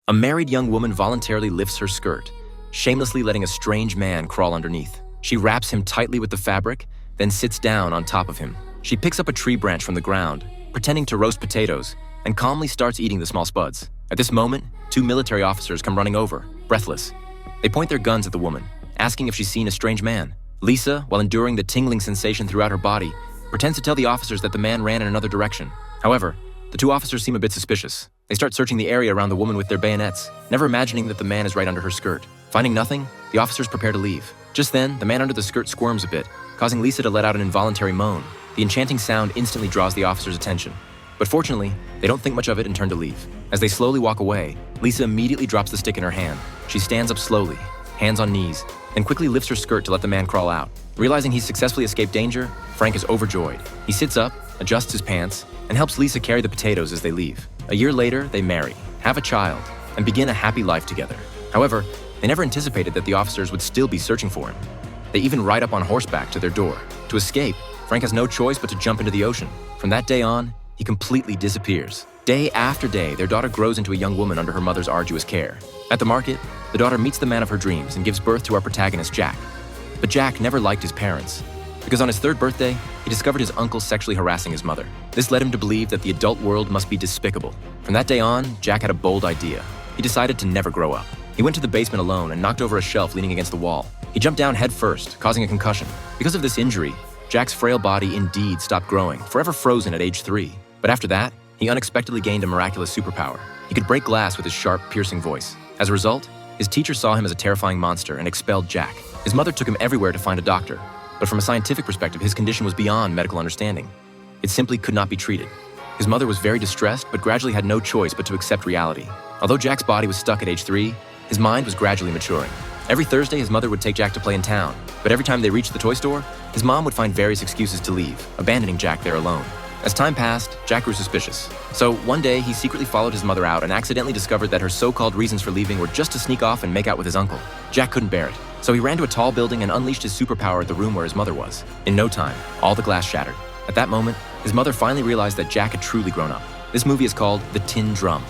A married young woman voluntarily lifts her skirt, shamelessly letting a strange man crawl underneath. She wraps him tightly with the fabric, then sits down on top of him. She picks up a tree branch from the ground, pretending to roast potatoes, and calmly starts eating the small spuds. At this moment, two military officers come running over, breathless. They point their guns at the woman, asking if she's seen a strange man. Lisa, while enduring the tingling sensation throughout her body, pretends to tell the officers that the man ran in another direction. However, the two officers seem a bit suspicious. They start searching the area around the woman with their bayonets, never imagining that the man is right under her skirt. Finding nothing, the officers prepare to leave. Just then, the man under the skirt squirms a bit, causing Lisa to let out an involuntary moan. The enchanting sound instantly draws the officers' attention. But fortunately, they don't think much of it and turn to leave. As they slowly walk away, Lisa immediately drops the stick in her hand. She stands up slowly, hands on knees, and quickly lifts her skirt to let the man crawl out. Realizing he's successfully escaped danger, Frank is overjoyed. He sits up, adjusts his pants, and helps Lisa carry the potatoes as they leave. A year later, they marry, have a child, and begin a happy life together. However, they never anticipated that the officers would still be searching for him. They even ride up on horseback to their door. To escape, Frank has no choice but to jump into the ocean. From that day on, he completely disappears. Day after day, their daughter grows into a young woman under her mother's arduous care. At the market, the daughter meets the man of her dreams and gives birth to our protagonist, Jack. But Jack never liked his parents, because on his third birthday, he discovered his uncle sexually harassing his mother. This led him to believe that the adult world must be despicable. From that day on, Jack had a bold idea. He decided to never grow up. He went to the basement alone and knocked over a shelf leaning against the wall. He jumped down head first, causing a concussion. Because of this injury, Jack's frail body indeed stopped growing, forever frozen at age 3. But after that, he unexpectedly gained a miraculous superpower. He could break glass with his sharp, piercing voice. As a result, his teacher saw him as a terrifying monster and expelled Jack. His mother took him everywhere to find a doctor, but from a scientific perspective, his condition was beyond medical understanding. It simply could not be treated. His mother was very distressed, but gradually had no choice but to accept reality. Although Jack's body was stuck at age 3, his mind was gradually maturing. Every Thursday, his mother would take Jack to play in town, but every time they reached the toy store, his mom would find various excuses to leave, abandoning Jack there alone. As time passed, Jack grew suspicious. So one day, he secretly followed his mother out and accidentally discovered that her so-called reasons for leaving were just to sneak off and make out with his uncle. Jack couldn't bear it, so he ran to a tall building and unleashed his superpower at the room where his mother was. In no time, all the glass shattered. At that moment, his mother finally realized that Jack had truly grown up. This movie is called The Tin Drum.